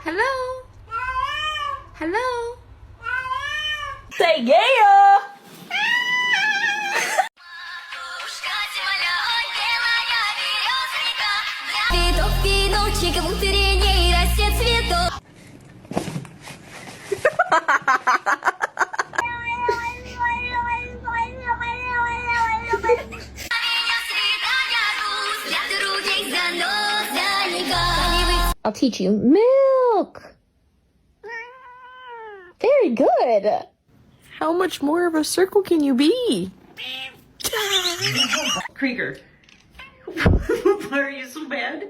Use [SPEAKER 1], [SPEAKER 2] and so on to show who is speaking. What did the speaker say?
[SPEAKER 1] Hello? Hello?
[SPEAKER 2] Say yeah!
[SPEAKER 3] Веночек в утренней росе цветов.
[SPEAKER 1] I'll teach you. Milk! Very good.
[SPEAKER 2] How much more of a circle can you be? Krieger. Why are you so bad?